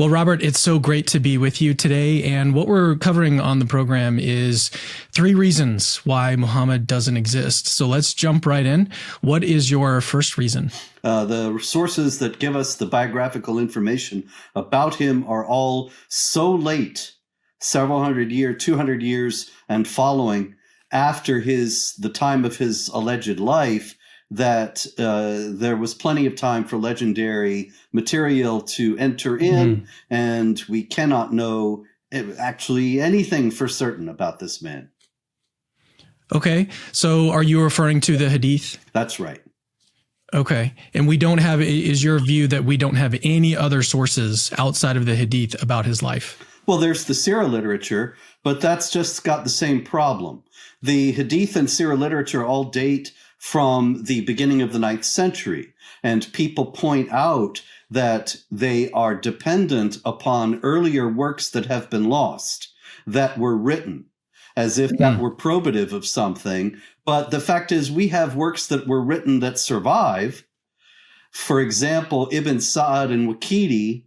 Well, Robert, it's so great to be with you today. And what we're covering on the program is 3 reasons why Muhammad doesn't exist. So let's jump right in. What is your first reason? The sources that give us the biographical information about him are all so late, several hundred years, 200 years and following after the time of his alleged life, that there was plenty of time for legendary material to enter in, and we cannot know actually anything for certain about this man. Okay, so are you referring to the Hadith? That's right. Okay, and is your view that we don't have any other sources outside of the Hadith about his life? Well, there's the Sirah literature, but that's just got the same problem. The Hadith and Sirah literature all date from the beginning of the 9th century, and people point out that they are dependent upon earlier works that have been lost, that were written, as if that were probative of something. But the fact is, we have works that were written that survive. For example, Ibn Sa'd and Waqidi,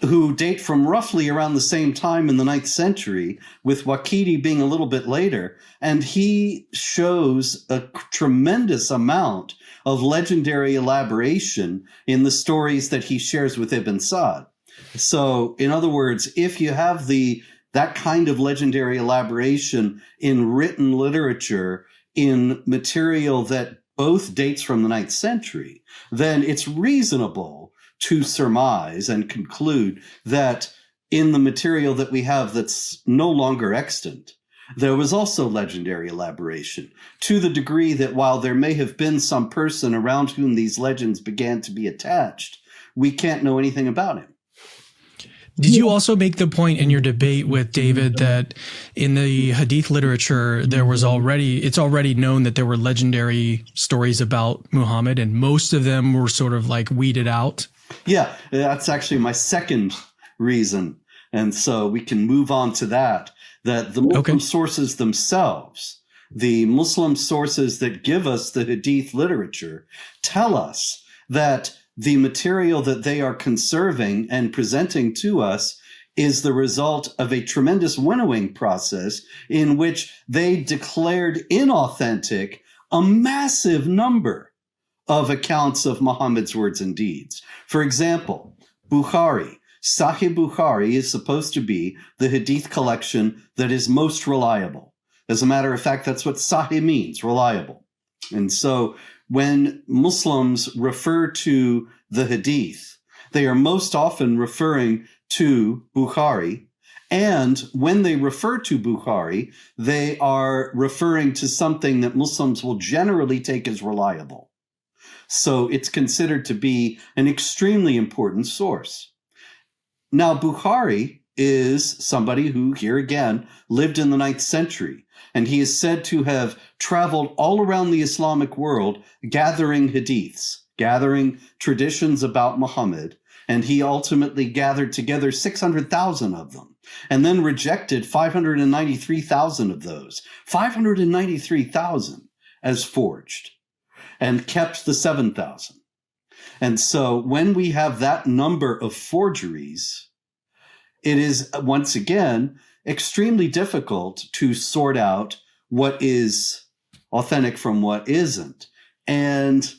who date from roughly around the same time in the 9th century, with Waqidi being a little bit later. And he shows a tremendous amount of legendary elaboration in the stories that he shares with Ibn Sa'd. So, in other words, if you have that kind of legendary elaboration in written literature, in material that both dates from the 9th century, then it's reasonable to surmise and conclude that in the material that we have that's no longer extant, there was also legendary elaboration, to the degree that while there may have been some person around whom these legends began to be attached, we can't know anything about him. Did you also make the point in your debate with David that in the Hadith literature, it's already known that there were legendary stories about Muhammad, and most of them were sort of like weeded out? Yeah, that's actually my second reason. And so we can move on to that the Muslim sources themselves, the Muslim sources that give us the Hadith literature, tell us that the material that they are conserving and presenting to us is the result of a tremendous winnowing process in which they declared inauthentic a massive number of accounts of Muhammad's words and deeds. For example, Bukhari. Sahih Bukhari is supposed to be the Hadith collection that is most reliable. As a matter of fact, that's what Sahih means, reliable. And so when Muslims refer to the Hadith, they are most often referring to Bukhari. And when they refer to Bukhari, they are referring to something that Muslims will generally take as reliable. So it's considered to be an extremely important source. Now, Bukhari is somebody who, here again, lived in the 9th century, and he is said to have traveled all around the Islamic world gathering hadiths, gathering traditions about Muhammad, and he ultimately gathered together 600,000 of them, and then rejected 593,000 of those, 593,000 as forged, and kept the 7,000. And so when we have that number of forgeries, it is, once again, extremely difficult to sort out what is authentic from what isn't. And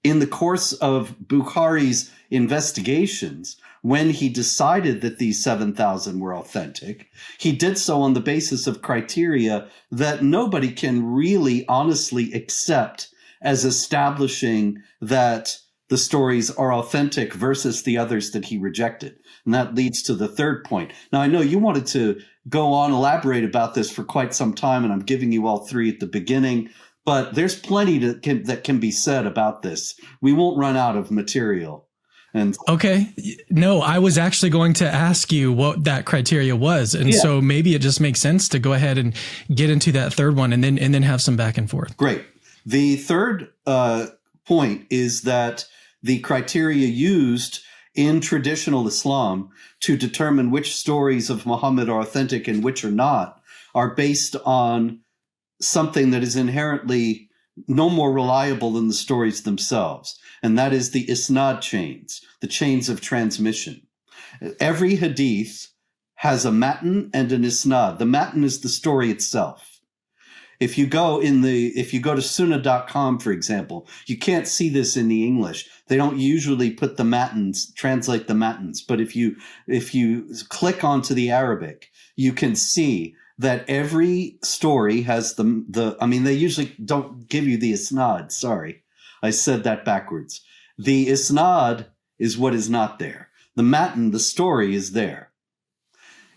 in the course of Bukhari's investigations, when he decided that these 7,000 were authentic, he did so on the basis of criteria that nobody can really honestly accept as establishing that the stories are authentic versus the others that he rejected. And that leads to the third point. Now, I know you wanted to go on, elaborate about this for quite some time, and I'm giving you all 3 at the beginning, but there's plenty that can be said about this. We won't run out of material. And okay. No, I was actually going to ask you what that criteria was. And so maybe it just makes sense to go ahead and get into that third one and then have some back and forth. Great. The third point is that the criteria used in traditional Islam to determine which stories of Muhammad are authentic and which are not are based on something that is inherently no more reliable than the stories themselves, and that is the isnad chains, the chains of transmission. Every hadith has a matan and an isnad. The matan is the story itself. If you go to sunnah.com, for example, you can't see this in the English. They don't usually put the matins, translate the matins. But if you click onto the Arabic, you can see that every story has they usually don't give you the isnad. Sorry, I said that backwards. The isnad is what is not there. The matan, the story, is there.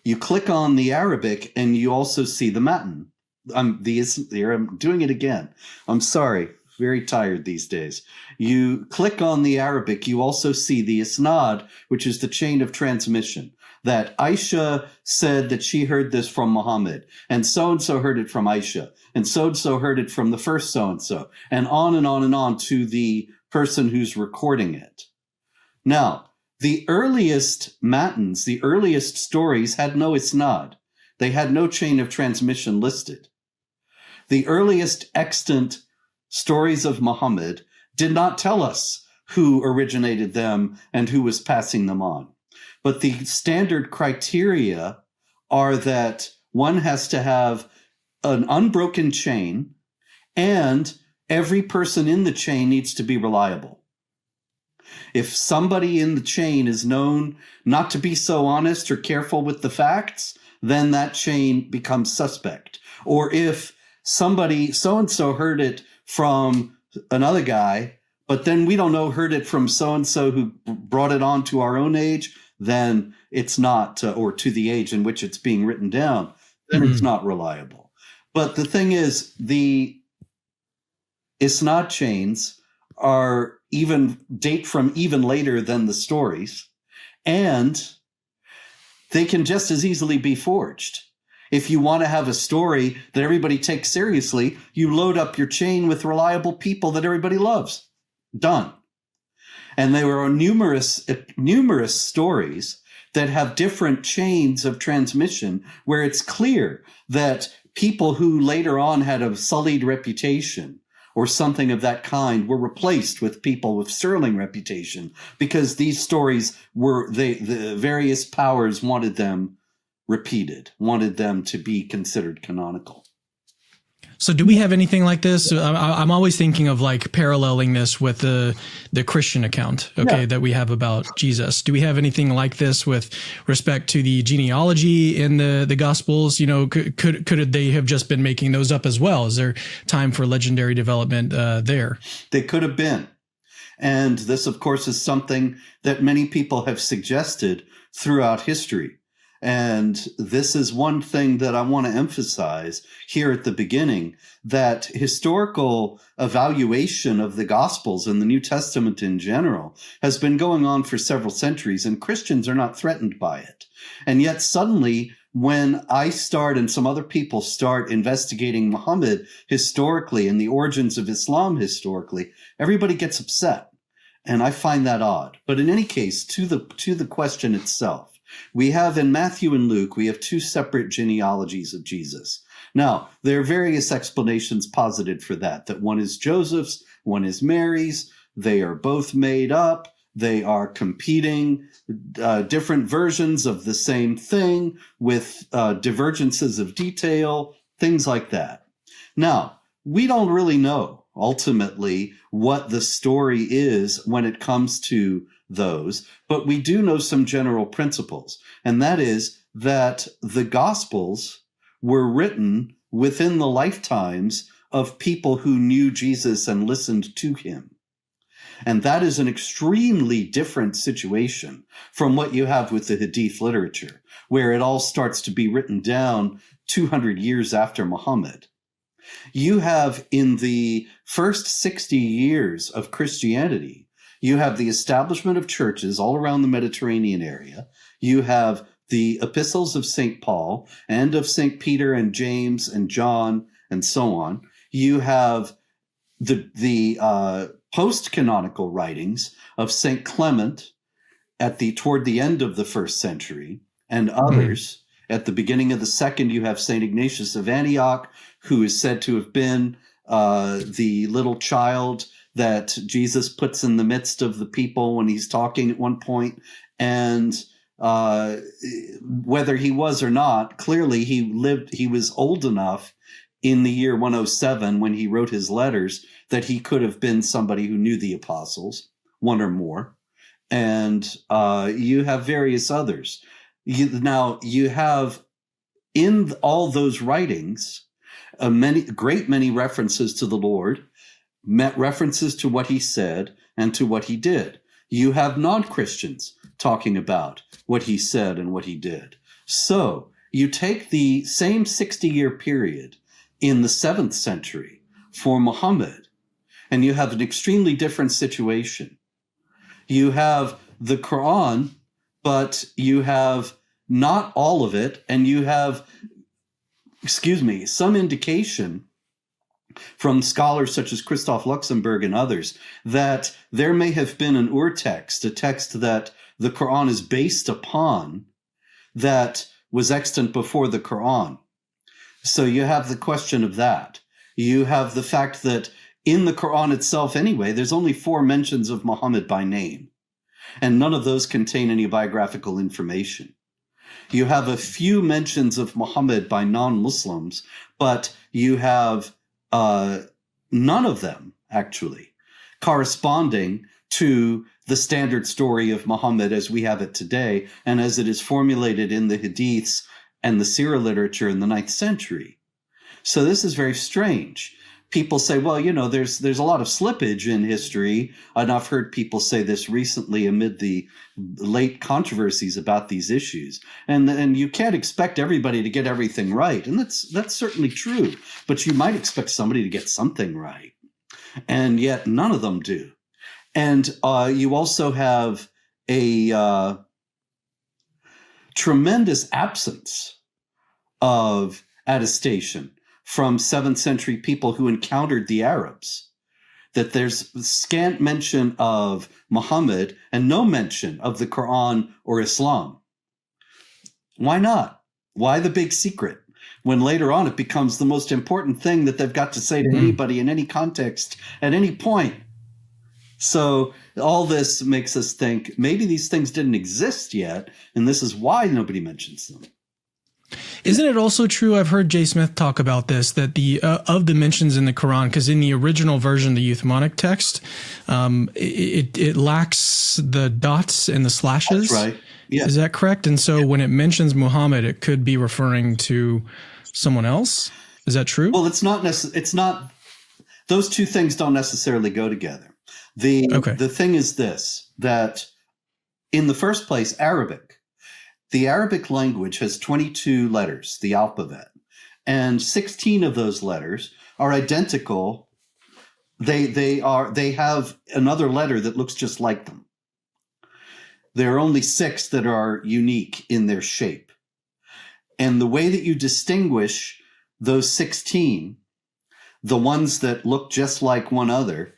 You click on the Arabic and you also see the matan. I'm doing it again. I'm sorry. Very tired these days. You click on the Arabic, you also see the isnad, which is the chain of transmission. That Aisha said that she heard this from Muhammad, and so heard it from Aisha, and so heard it from the first so-and-so, and on and on and on to the person who's recording it. Now, the earliest matins, the earliest stories had no isnad. They had no chain of transmission listed. The earliest extant stories of Muhammad did not tell us who originated them and who was passing them on. But the standard criteria are that one has to have an unbroken chain, and every person in the chain needs to be reliable. If somebody in the chain is known not to be so honest or careful with the facts, then that chain becomes suspect. Or if somebody so-and-so heard it from another guy, but then we don't know heard it from so-and-so who brought it on to our own age, then it's not, or to the age in which it's being written down, then it's not reliable. But the thing is, the isnad chains date from even later than the stories, and they can just as easily be forged. If you want to have a story that everybody takes seriously, you load up your chain with reliable people that everybody loves. Done. And there are numerous stories that have different chains of transmission where it's clear that people who later on had a sullied reputation or something of that kind were replaced with people with sterling reputation because these stories the various powers wanted them repeated, wanted them to be considered canonical. So do we have anything like this? I'm always thinking of like paralleling this with the Christian account, that we have about Jesus. Do we have anything like this with respect to the genealogy in the Gospels? You know, could they have just been making those up as well? Is there time for legendary development there? They could have been. And this, of course, is something that many people have suggested throughout history. And this is one thing that I want to emphasize here at the beginning, that historical evaluation of the Gospels and the New Testament in general has been going on for several centuries, and Christians are not threatened by it. And yet suddenly, when I start and some other people start investigating Muhammad historically and the origins of Islam historically, everybody gets upset. And I find that odd. But in any case, to the question itself, we have in Matthew and Luke, we have two separate genealogies of Jesus. Now, there are various explanations posited for that one is Joseph's, one is Mary's. They are both made up. They are competing different versions of the same thing with divergences of detail, things like that. Now, we don't really know ultimately what the story is when it comes to those, but we do know some general principles, and that is that the Gospels were written within the lifetimes of people who knew Jesus and listened to him. And that is an extremely different situation from what you have with the Hadith literature, where it all starts to be written down 200 years after Muhammad. You have in the first 60 years of Christianity, you have the establishment of churches all around the Mediterranean area. You have the epistles of St. Paul and of St. Peter and James and John and so on. You have the post-canonical writings of St. Clement toward the end of the first century and others. At the beginning of the second, you have St. Ignatius of Antioch, who is said to have been the little child that Jesus puts in the midst of the people when he's talking at one point. And uh, whether he was or not, clearly he was old enough in the year 107 when he wrote his letters that he could have been somebody who knew the apostles, one or more. And you have various others. You have in all those writings many references to the Lord, references to what he said and to what he did. You have non-Christians talking about what he said and what he did. So you take the same 60-year period in the 7th century for Muhammad, and you have an extremely different situation. You have the Quran, but you have not all of it, and you have, some indication from scholars such as Christoph Luxemburg and others that there may have been an urtext, a text that the Quran is based upon, that was extant before the Quran. So you have the question of that. You have the fact that in the Quran itself anyway, there's only 4 mentions of Muhammad by name, and none of those contain any biographical information. You have a few mentions of Muhammad by non-Muslims, but you have none of them actually corresponding to the standard story of Muhammad as we have it today and as it is formulated in the Hadiths and the Sirah literature in the 9th century. So this is very strange. People say, well, there's a lot of slippage in history. And I've heard people say this recently amid the late controversies about these issues. And you can't expect everybody to get everything right. And that's certainly true. But you might expect somebody to get something right. And yet none of them do. And you also have a tremendous absence of attestation from 7th century people who encountered the Arabs, that there's scant mention of Muhammad and no mention of the Quran or Islam. Why not? Why the big secret? When later on it becomes the most important thing that they've got to say to anybody in any context at any point. So all this makes us think maybe these things didn't exist yet, and this is why nobody mentions them. Isn't it also true, I've heard Jay Smith talk about this, that the of the mentions in the Quran, because in the original version, the Uthmanic text, it lacks the dots and the slashes. That's right. Yeah. Is that correct? And so when it mentions Muhammad, it could be referring to someone else. Is that true? Well, it's not. Those two things don't necessarily go together. The thing is this, that in the first place, the Arabic language has 22 letters, the alphabet, and 16 of those letters are identical. They have another letter that looks just like them. There are only 6 that are unique in their shape. And the way that you distinguish those 16, the ones that look just like one other,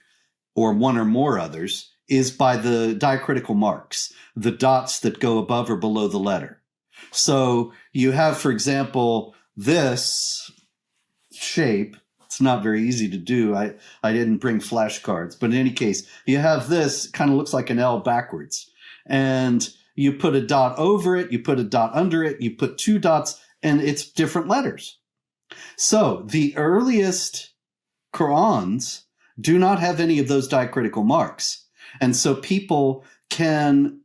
or one or more others, is by the diacritical marks, the dots that go above or below the letter. So you have, for example, this shape. It's not very easy to do. I didn't bring flashcards, but in any case, you have this, kind of looks like an L backwards. And you put a dot over it, you put a dot under it, you put 2 dots, and it's different letters. So the earliest Qurans do not have any of those diacritical marks. And so people can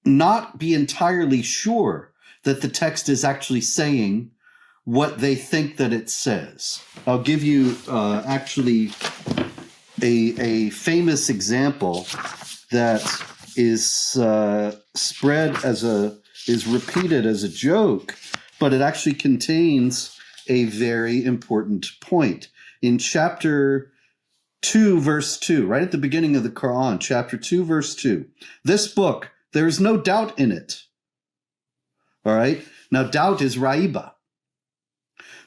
not be entirely sure that the text is actually saying what they think that it says. I'll give you actually a famous example that is is repeated as a joke, but it actually contains a very important point. In chapter 2, verse 2, right at the beginning of the Quran, chapter 2, verse 2. This book, there is no doubt in it. All right? Now, doubt is raiba.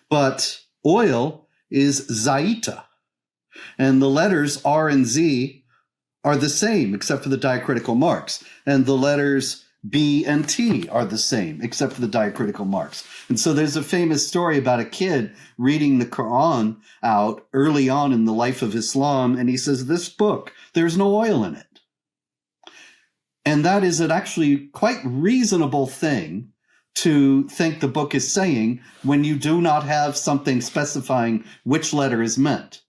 But oil is zaita. And the letters R and Z are the same, except for the diacritical marks. And the letters B and T are the same, except for the diacritical marks. And so there's a famous story about a kid reading the Quran out early on in the life of Islam, and he says, this book, there's no oil in it. And that is an actually quite reasonable thing to think the book is saying when you do not have something specifying which letter is meant.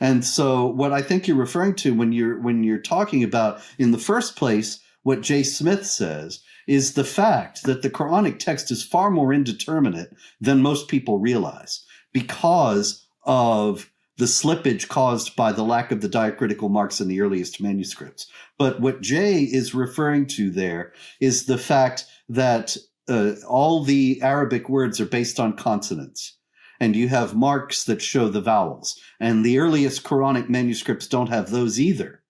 And so what I think you're referring to when you're talking about, in the first place, what J. Smith says is the fact that the Quranic text is far more indeterminate than most people realize because of the slippage caused by the lack of the diacritical marks in the earliest manuscripts. But what Jay is referring to there is the fact that all the Arabic words are based on consonants, and you have marks that show the vowels. And the earliest Quranic manuscripts don't have those either.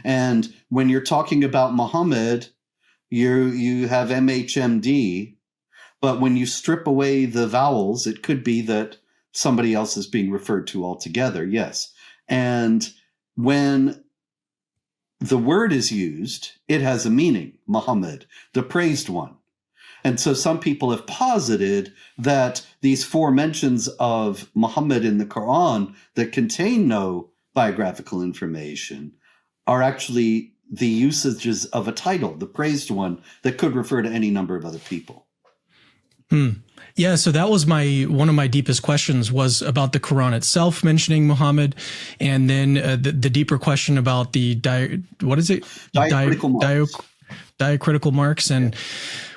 And when you're talking about Muhammad, you have MHMD, but when you strip away the vowels, it could be that somebody else is being referred to altogether, yes. And when the word is used, it has a meaning, Muhammad, the praised one. And so some people have posited that these 4 mentions of Muhammad in the Quran that contain no biographical information are actually the usages of a title, the praised one, that could refer to any number of other people. Yeah, so that was one of my deepest questions was about the Quran itself mentioning Muhammad, and then the deeper question about the diacritical marks, and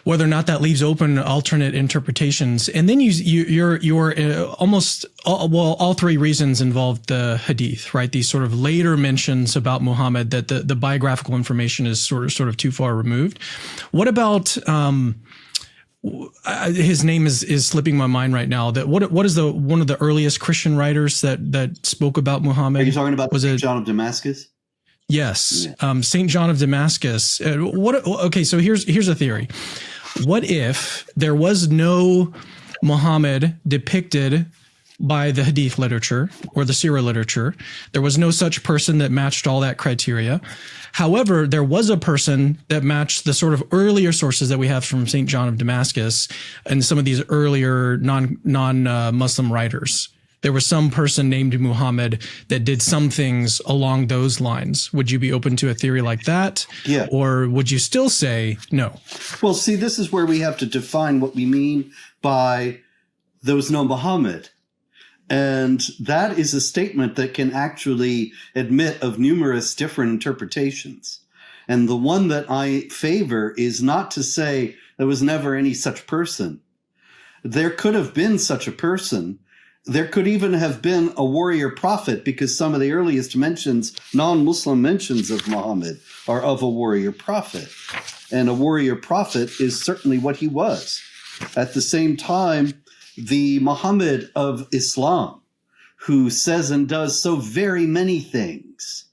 whether or not that leaves open alternate interpretations. And then you're almost all 3 reasons involved the hadith, right? These sort of later mentions about Muhammad that the biographical information is sort of too far removed. What about his name is slipping my mind right now. That what is one of the earliest Christian writers that spoke about Muhammad? Are you talking about John of Damascus? Yes, yeah. Saint John of Damascus. Okay, so here's a theory. What if there was no Muhammad depicted by the hadith literature or the Sirah literature? There was no such person that matched all that criteria. However, there was a person that matched the sort of earlier sources that we have from St. John of Damascus and some of these earlier non-Muslim writers. There was some person named Muhammad that did some things along those lines. Would you be open to a theory like that? Yeah. Or would you still say no? Well, see, this is where we have to define what we mean by there was no Muhammad. And that is a statement that can actually admit of numerous different interpretations. And the one that I favor is not to say there was never any such person. There could have been such a person. There could even have been a warrior prophet, because some of the earliest mentions, non-Muslim mentions of Muhammad, are of a warrior prophet. And a warrior prophet is certainly what he was. At the same time, the Muhammad of Islam, who says and does so very many things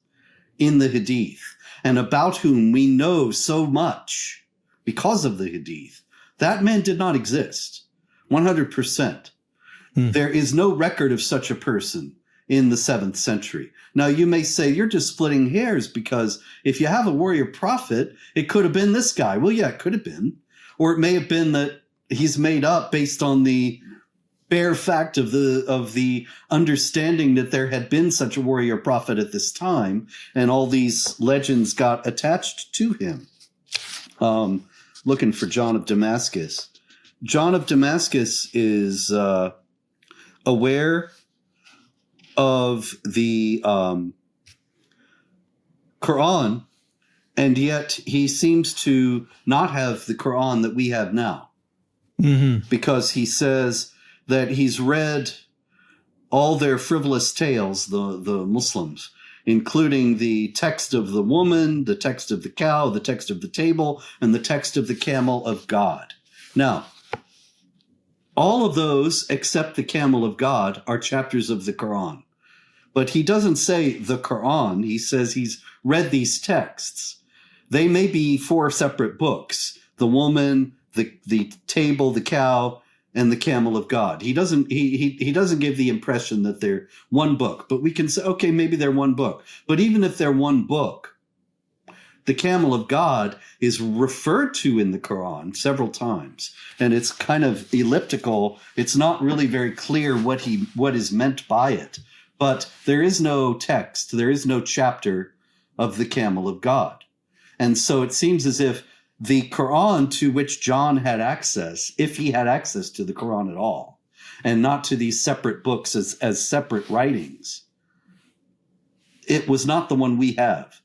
in the Hadith, and about whom we know so much because of the Hadith, that man did not exist, 100%. There is no record of such a person in the 7th century. Now, you may say you're just splitting hairs, because if you have a warrior prophet, it could have been this guy. Well, yeah, it could have been. Or it may have been that he's made up based on the bare fact of the understanding that there had been such a warrior prophet at this time, and all these legends got attached to him. Looking for John of Damascus. John of Damascus is aware of the Quran, and yet he seems to not have the Quran that we have now. Because he says that he's read all their frivolous tales, the Muslims, including the text of the woman, the text of the cow, the text of the table, and the text of the camel of God. Now, all of those, except the camel of God, are chapters of the Quran. But he doesn't say the Quran. He says he's read these texts. They may be 4 separate books: the woman, the table, the cow, and the camel of God. He doesn't give the impression that they're one book. But we can say, okay, maybe they're one book. But even if they're one book, the camel of God is referred to in the Quran several times, and it's kind of elliptical. It's not really very clear what is meant by it. But there is no text, there is no chapter of the camel of God. And so it seems as if the Quran to which John had access, if he had access to the Quran at all, and not to these separate books as separate writings, it was not the one we have.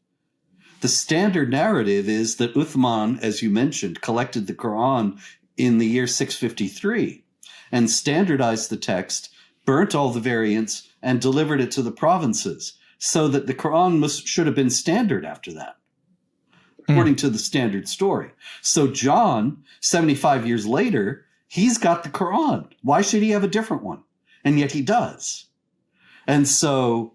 The standard narrative is that Uthman, as you mentioned, collected the Quran in the year 653 and standardized the text, burnt all the variants, and delivered it to the provinces, so that the Quran should have been standard after that, according to the standard story. So John, 75 years later, he's got the Quran. Why should he have a different one? And yet he does. And so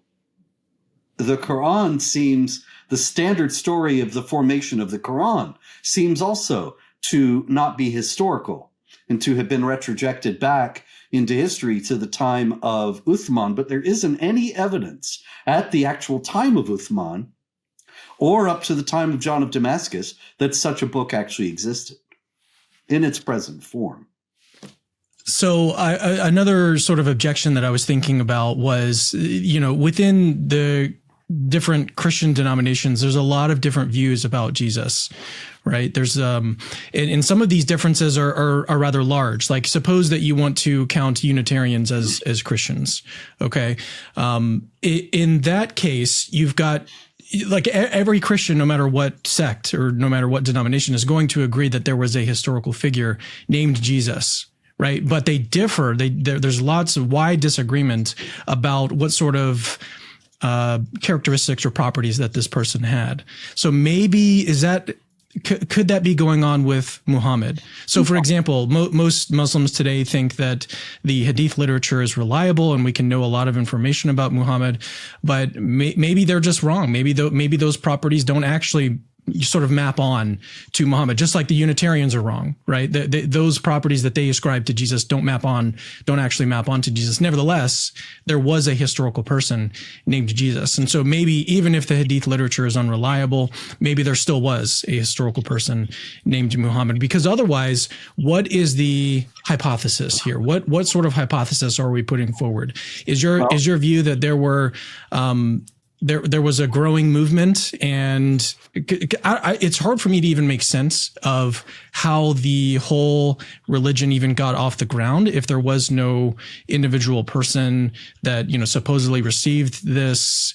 the Quran seems, the standard story of the formation of the Quran seems also to not be historical and to have been retrojected back into history to the time of Uthman. But there isn't any evidence at the actual time of Uthman or up to the time of John of Damascus that such a book actually existed in its present form. So another sort of objection that I was thinking about was, within the different Christian denominations, there's a lot of different views about Jesus, right? There's, and some of these differences are rather large. Like, suppose that you want to count Unitarians as Christians. Okay. In that case, you've got, like, every Christian, no matter what sect or no matter what denomination, is going to agree that there was a historical figure named Jesus. Right. But they differ. There's lots of wide disagreement about what sort of characteristics or properties that this person had. So maybe could that be going on with Muhammad? So, for example, most Muslims today think that the Hadith literature is reliable and we can know a lot of information about Muhammad, but maybe they're just wrong. Maybe those properties don't actually sort of map on to Muhammad, just like the Unitarians are wrong, right? Those properties that they ascribe to Jesus don't actually map on to Jesus. Nevertheless, there was a historical person named Jesus. And so maybe even if the Hadith literature is unreliable, maybe there still was a historical person named Muhammad, because otherwise, what is the hypothesis here? What sort of hypothesis are we putting forward? Is your view that there were, there was a growing movement, and it's hard for me to even make sense of how the whole religion even got off the ground if there was no individual person that, supposedly received this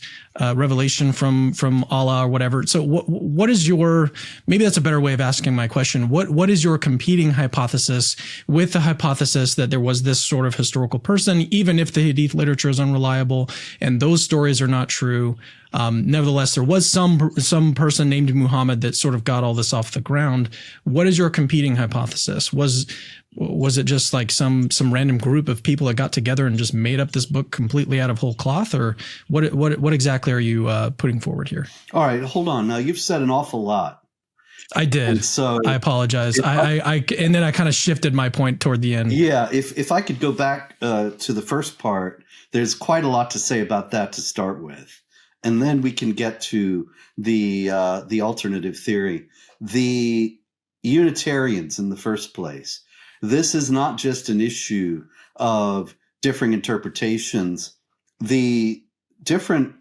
revelation from Allah or whatever. So what is your, maybe that's a better way of asking my question. What is your competing hypothesis with the hypothesis that there was this sort of historical person, even if the Hadith literature is unreliable and those stories are not true? Nevertheless, there was some person named Muhammad that sort of got all this off the ground. What is your competing hypothesis? Was it just like some random group of people that got together and just made up this book completely out of whole cloth, or what exactly are you putting forward here? All right, hold on. Now, you've said an awful lot. I did. And so I apologize. And then I kind of shifted my point toward the end. Yeah, if I could go back to the first part, there's quite a lot to say about that to start with, and then we can get to the alternative theory. The Unitarians, in the first place, this is not just an issue of differing interpretations. The different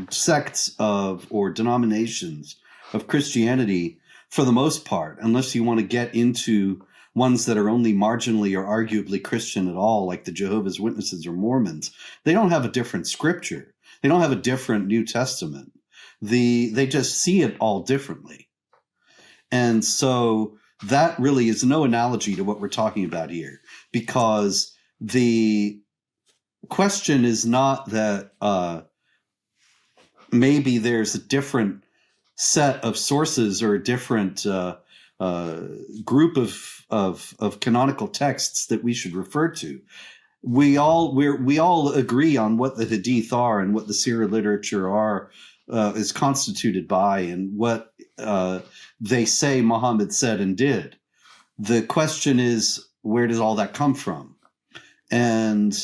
sects or denominations of Christianity, for the most part, unless you want to get into ones that are only marginally or arguably Christian at all, like the Jehovah's Witnesses or Mormons, they don't have a different scripture. They don't have a different New Testament. They just see it all differently. And so that really is no analogy to what we're talking about here, because the question is not that maybe there's a different set of sources or a different group of canonical texts that we should refer to. We all agree on what the Hadith are and what the Sirah literature is constituted by, and what they say Muhammad said and did. The question is, where does all that come from? And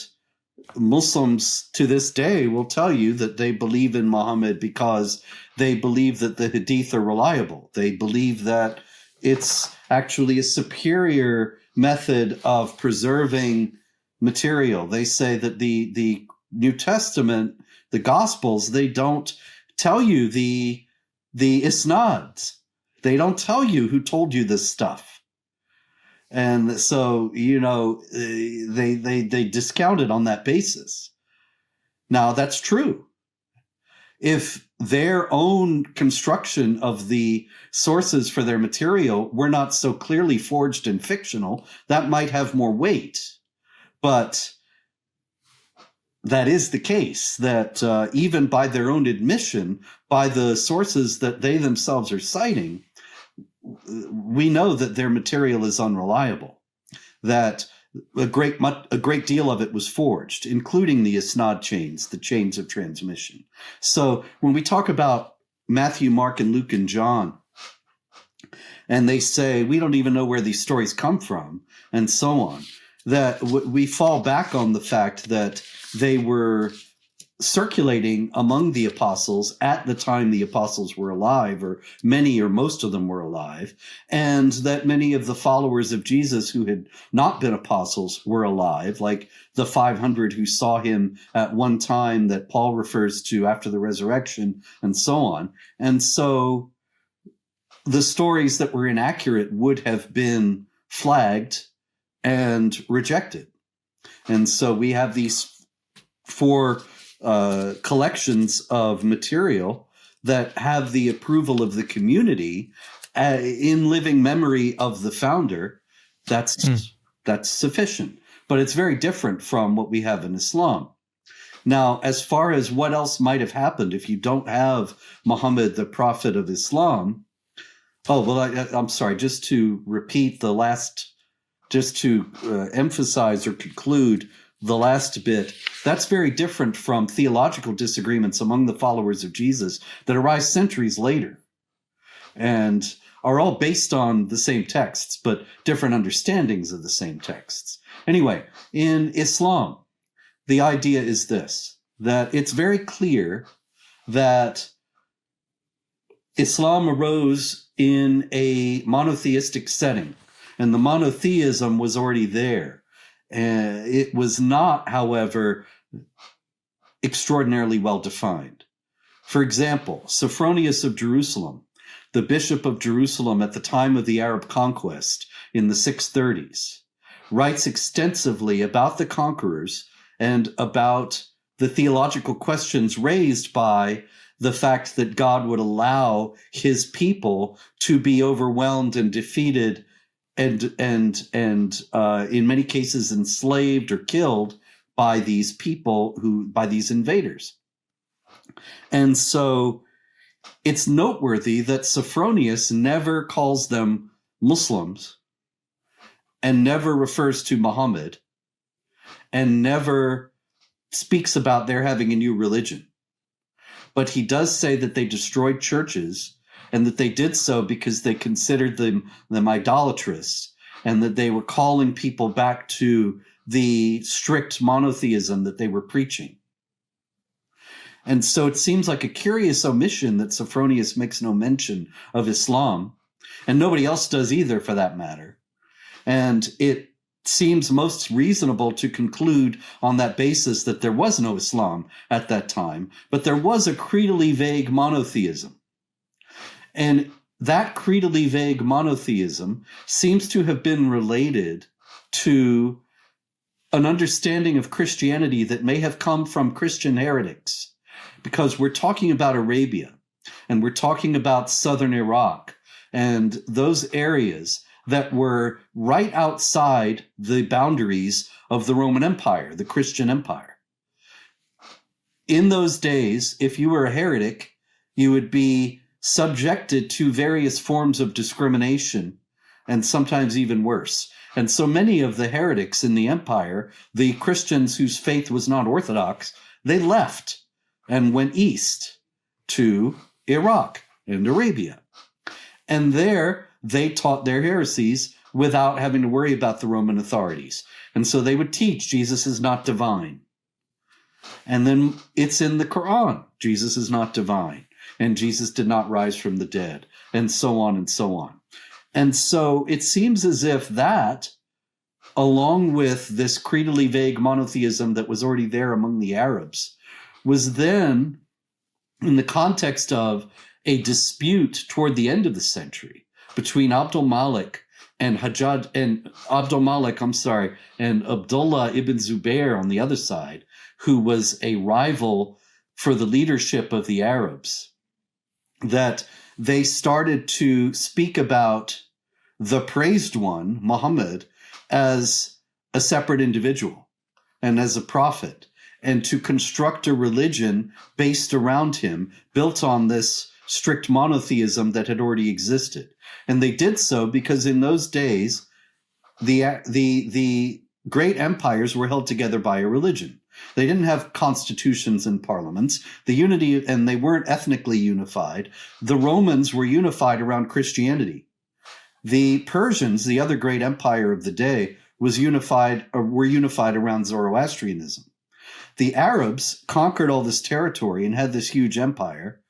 Muslims to this day will tell you that they believe in Muhammad because they believe that the Hadith are reliable. They believe that it's actually a superior method of preserving material. They say that the New Testament, the Gospels, they don't tell you the the isnads. They don't tell you who told you this stuff. And so, they discount it on that basis. Now, that's true. If their own construction of the sources for their material were not so clearly forged and fictional, that might have more weight. But that is the case, that even by their own admission, by the sources that they themselves are citing, we know that their material is unreliable, that a great deal of it was forged, including the isnad chains, the chains of transmission. So when we talk about Matthew, Mark, and Luke, and John, and they say, we don't even know where these stories come from, and so on, that we fall back on the fact that they were circulating among the apostles at the time the apostles were alive, or many or most of them were alive, and that many of the followers of Jesus who had not been apostles were alive, like the 500 who saw him at one time that Paul refers to after the resurrection, and so on. And so the stories that were inaccurate would have been flagged and rejected. And so we have these four collections of material that have the approval of the community in living memory of the founder. That's sufficient. But it's very different from what we have in Islam. Now, as far as what else might have happened if you don't have Muhammad, the prophet of Islam, I'm sorry, just to repeat the last, just to emphasize or conclude the last bit, that's very different from theological disagreements among the followers of Jesus that arise centuries later and are all based on the same texts, but different understandings of the same texts. Anyway, in Islam, the idea is this, that it's very clear that Islam arose in a monotheistic setting, and the monotheism was already there. It was not, however, extraordinarily well defined. For example, Sophronius of Jerusalem, the bishop of Jerusalem at the time of the Arab conquest in the 630s, writes extensively about the conquerors and about the theological questions raised by the fact that God would allow his people to be overwhelmed and defeated and in many cases enslaved or killed by these people by these invaders. And so it's noteworthy that Sophronius never calls them Muslims and never refers to Muhammad and never speaks about their having a new religion. But he does say that they destroyed churches and that they did so because they considered them idolatrous, and that they were calling people back to the strict monotheism that they were preaching. And so it seems like a curious omission that Sophronius makes no mention of Islam, and nobody else does either for that matter. And it seems most reasonable to conclude on that basis that there was no Islam at that time, but there was a creedally vague monotheism. And that creedally vague monotheism seems to have been related to an understanding of Christianity that may have come from Christian heretics, because we're talking about Arabia and we're talking about southern Iraq and those areas that were right outside the boundaries of the Roman Empire, the Christian Empire. In those days, if you were a heretic, you would be subjected to various forms of discrimination, and sometimes even worse. And so many of the heretics in the empire, the Christians whose faith was not orthodox, they left and went east to Iraq and Arabia. And there they taught their heresies without having to worry about the Roman authorities. And so they would teach Jesus is not divine. And then it's in the Quran, Jesus is not divine. And Jesus did not rise from the dead, and so on and so on. And so it seems as if that, along with this creedally vague monotheism that was already there among the Arabs, was then, in the context of a dispute toward the end of the century between Abdul Malik and Abdullah ibn Zubair on the other side, who was a rival for the leadership of the Arabs, that they started to speak about the praised one, Muhammad, as a separate individual and as a prophet, and to construct a religion based around him, built on this strict monotheism that had already existed. And they did so because in those days, the great empires were held together by a religion. They didn't have constitutions and parliaments. And they weren't ethnically unified. The Romans were unified around Christianity. The Persians, the other great empire of the day, were unified around Zoroastrianism. The Arabs conquered all this territory and had this huge empire.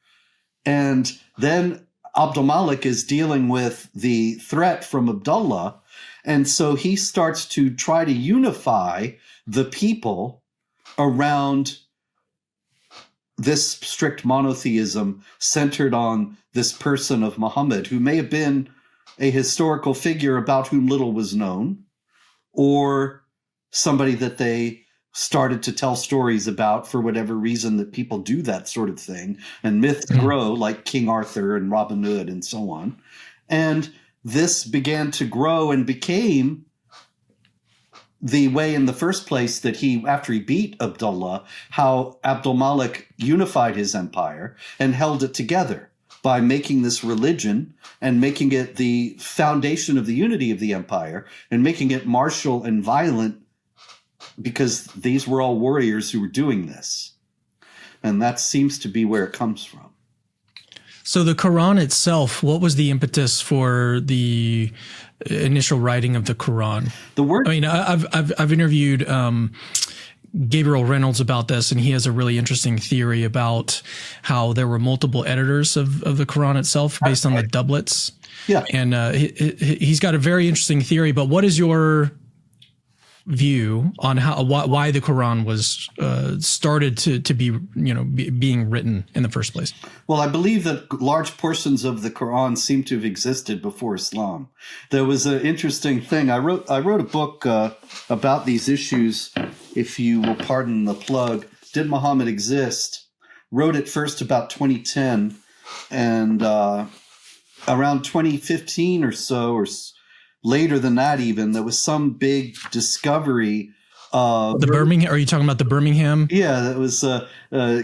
And then Abdul Malik is dealing with the threat from Abdullah. And so he starts to try to unify the people around this strict monotheism centered on this person of Muhammad, who may have been a historical figure about whom little was known, or somebody that they started to tell stories about for whatever reason that people do that sort of thing, and myths grow like King Arthur and Robin Hood and so on. And this began to grow and became the way in the first place that after he beat Abdullah, how Abdul Malik unified his empire and held it together by making this religion and making it the foundation of the unity of the empire and making it martial and violent, because these were all warriors who were doing this. And that seems to be where it comes from. So the Quran itself, what was the impetus for the initial writing of the Quran? I've interviewed Gabriel Reynolds about this, and he has a really interesting theory about how there were multiple editors of the Quran itself based on the doublets. Yeah. And he's got a very interesting theory, but what is your view on why the Quran was started to be being written in the first place? Well, I believe that large portions of the Quran seem to have existed before Islam. There was an interesting thing. I wrote a book about these issues, if you will pardon the plug. Did Muhammad Exist? Wrote it first about 2010, and around 2015 or so, or later than that even, there was some big discovery. The Birmingham? Are you talking about the Birmingham? Yeah, that was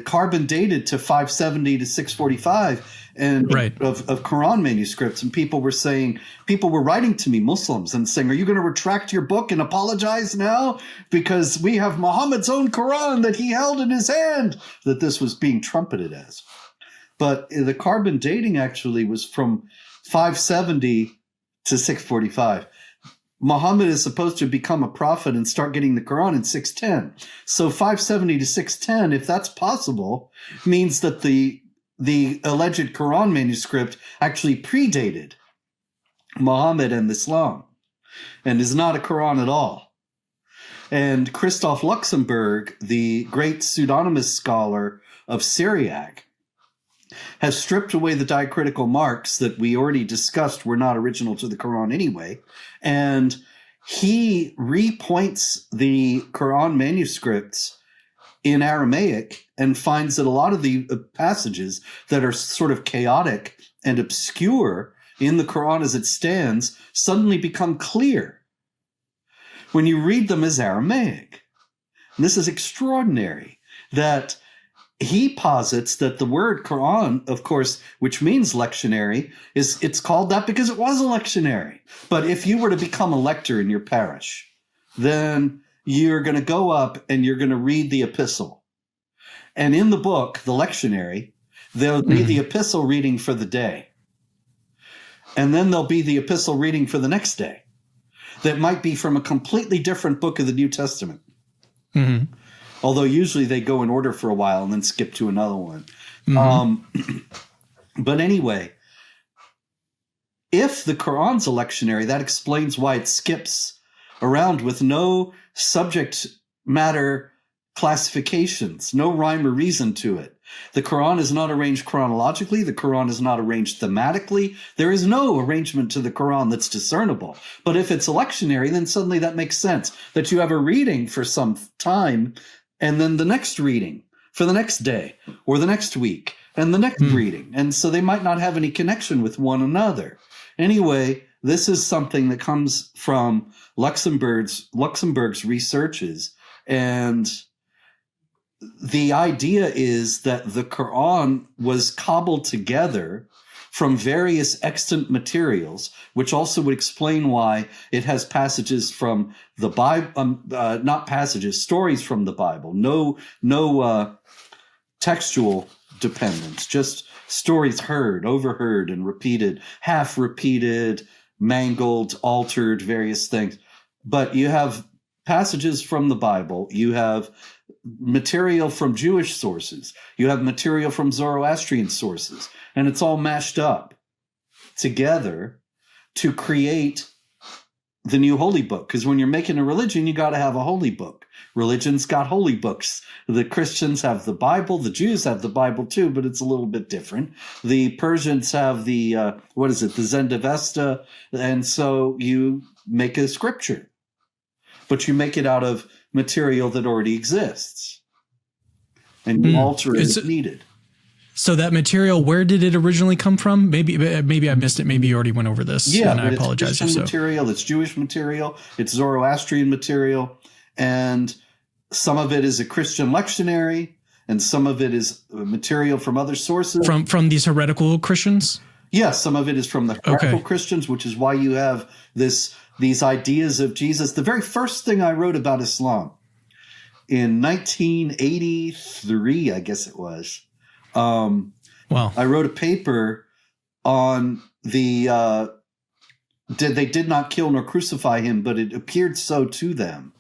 carbon dated to 570 to 645 and right. of Quran manuscripts. And people were writing to me, Muslims, and saying, are you going to retract your book and apologize now? Because we have Muhammad's own Quran that he held in his hand, that this was being trumpeted as. But the carbon dating actually was from 570 to 645. Muhammad is supposed to become a prophet and start getting the Quran in 610. So 570 to 610, if that's possible, means that the alleged Quran manuscript actually predated Muhammad and Islam and is not a Quran at all. And Christoph Luxemburg, the great pseudonymous scholar of Syriac, has stripped away the diacritical marks that we already discussed were not original to the Quran anyway, and he repoints the Quran manuscripts in Aramaic and finds that a lot of the passages that are sort of chaotic and obscure in the Quran as it stands suddenly become clear when you read them as Aramaic. And this is extraordinary, that he posits that the word Quran, of course, which means lectionary, it's called that because it was a lectionary. But if you were to become a lector in your parish, then you're going to go up and you're going to read the epistle. And in the book, the lectionary, there'll be the epistle reading for the day. And then there'll be the epistle reading for the next day. That might be from a completely different book of the New Testament. Mm-hmm. Although usually they go in order for a while and then skip to another one. Mm-hmm. But anyway, if the Quran's a lectionary, that explains why it skips around with no subject matter classifications, no rhyme or reason to it. The Quran is not arranged chronologically. The Quran is not arranged thematically. There is no arrangement to the Quran that's discernible. But if it's lectionary, then suddenly that makes sense, that you have a reading for some time and then the next reading for the next day or the next week and the next reading. And so they might not have any connection with one another. Anyway, this is something that comes from Luxemburg's researches. And the idea is that the Quran was cobbled together from various extant materials, which also would explain why it has passages from the Bible, not passages, stories from the Bible, no textual dependence, just stories heard, overheard, and repeated, half repeated, mangled, altered, various things. But you have passages from the Bible, you have material from Jewish sources, you have material from Zoroastrian sources, and it's all mashed up together to create the new holy book. Because when you're making a religion, you got to have a holy book. Religion's got holy books. The Christians have the Bible. The Jews have the Bible too, but it's a little bit different. The Persians have the, the Zendavesta. And so you make a scripture, but you make it out of material that already exists. And you alter it as needed. So that material, where did it originally come from? Maybe I missed it. Maybe you already went over this. Yeah, and I apologize if so. Material, it's Jewish material, it's Zoroastrian material, and some of it is a Christian lectionary, and some of it is material from other sources. From these heretical Christians? Yes, some of it is from the heretical Christians, which is why you have these ideas of Jesus. The very first thing I wrote about Islam in 1983, I guess it was. I wrote a paper on they did not kill nor crucify him, but it appeared so to them.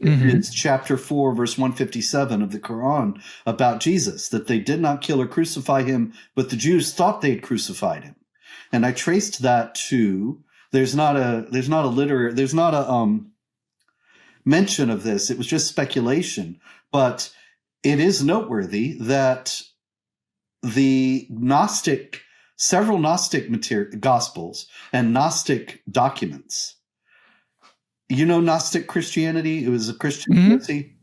It's chapter 4, verse 157 of the Quran about Jesus, that they did not kill or crucify him, but the Jews thought they'd crucified him. And I traced that to, there's not a mention of this. It was just speculation, but it is noteworthy that several Gnostic Gospels and Gnostic documents. You know Gnostic Christianity? It was a Christian community,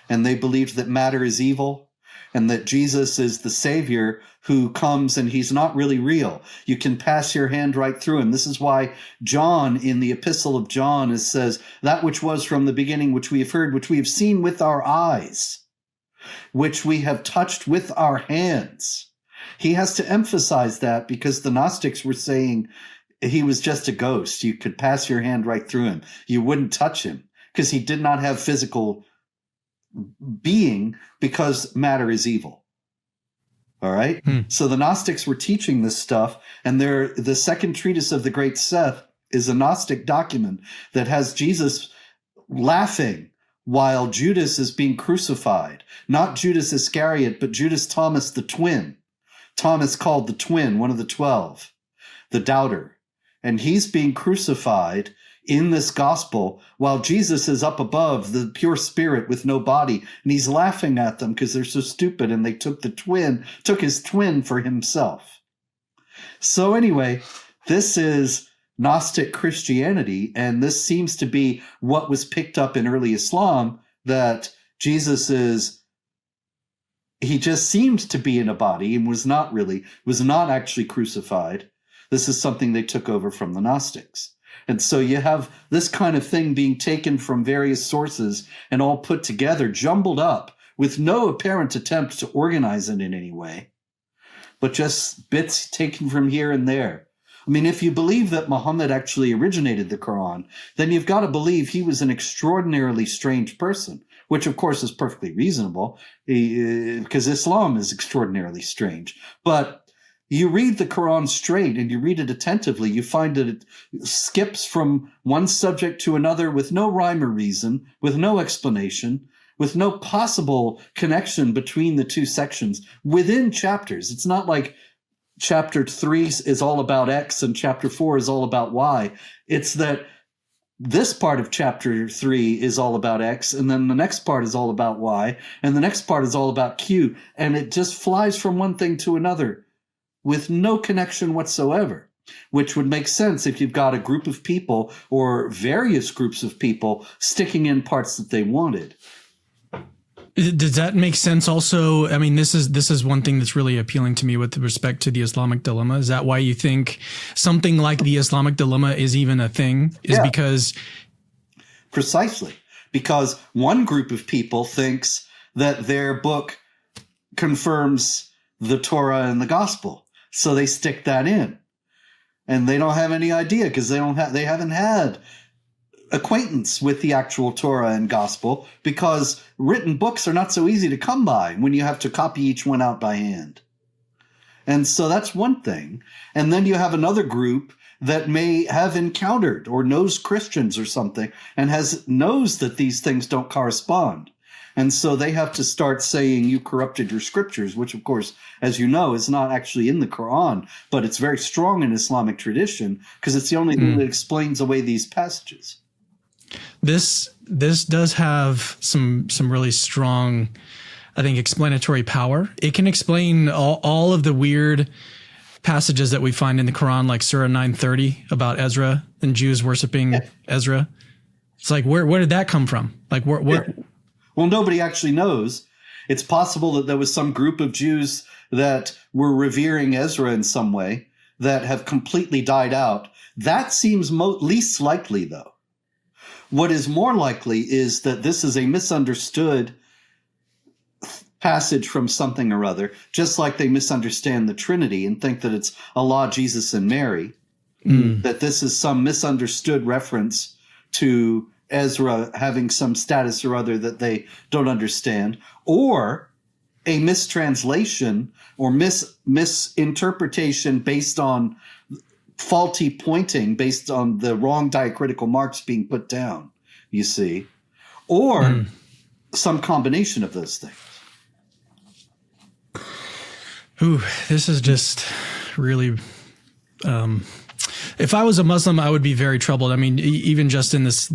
and they believed that matter is evil and that Jesus is the Savior who comes and he's not really real. You can pass your hand right through him. This is why John, in the Epistle of John, says, that which was from the beginning, which we have heard, which we have seen with our eyes, which we have touched with our hands. He has to emphasize that because the Gnostics were saying he was just a ghost. You could pass your hand right through him. You wouldn't touch him because he did not have physical being, because matter is evil. All right? So the Gnostics were teaching this stuff, and the second treatise of the Great Seth is a Gnostic document that has Jesus laughing while Judas is being crucified. Not Judas Iscariot, but Judas Thomas the twin. Thomas called the twin, one of the 12, the doubter. And he's being crucified in this gospel while Jesus is up above, the pure spirit with no body. And he's laughing at them because they're so stupid, and they took his twin for himself. So anyway, this is Gnostic Christianity, and this seems to be what was picked up in early Islam, that he just seemed to be in a body and was not actually crucified. This is something they took over from the Gnostics. And so you have this kind of thing being taken from various sources and all put together, jumbled up, with no apparent attempt to organize it in any way, but just bits taken from here and there. I mean, if you believe that Muhammad actually originated the Quran, then you've got to believe he was an extraordinarily strange person, which of course is perfectly reasonable because Islam is extraordinarily strange. But you read the Quran straight and you read it attentively, you find that it skips from one subject to another with no rhyme or reason, with no explanation, with no possible connection between the two sections within chapters. It's not like chapter 3 is all about X and chapter 4 is all about Y. It's that this part of chapter 3 is all about X, and then the next part is all about Y, and the next part is all about Q, and it just flies from one thing to another with no connection whatsoever, which would make sense if you've got a group of people or various groups of people sticking in parts that they wanted. Does that make sense also? I mean, this is one thing that's really appealing to me with respect to the Islamic dilemma. Is that why you think something like the Islamic dilemma is even a thing? Is because precisely because one group of people thinks that their book confirms the Torah and the gospel, so they stick that in, and they don't have any idea because they haven't had acquaintance with the actual Torah and gospel, because written books are not so easy to come by when you have to copy each one out by hand. And so that's one thing. And then you have another group that may have encountered or knows Christians or something and knows that these things don't correspond. And so they have to start saying, you corrupted your scriptures, which, of course, as you know, is not actually in the Quran, but it's very strong in Islamic tradition because it's the only thing that explains away these passages. This does have some really strong, I think, explanatory power. It can explain all of the weird passages that we find in the Quran, like Surah 930 about Ezra and Jews worshiping Ezra. It's like, where did that come from? Like, what? Well, nobody actually knows. It's possible that there was some group of Jews that were revering Ezra in some way that have completely died out. That seems least likely, though. What is more likely is that this is a misunderstood passage from something or other, just like they misunderstand the Trinity and think that it's Allah, Jesus, and Mary, that this is some misunderstood reference to Ezra having some status or other that they don't understand, or a mistranslation or misinterpretation based on faulty pointing, based on the wrong diacritical marks being put down, you see, or some combination of those things. Ooh, this is just really, if I was a Muslim, I would be very troubled. I mean, even just in this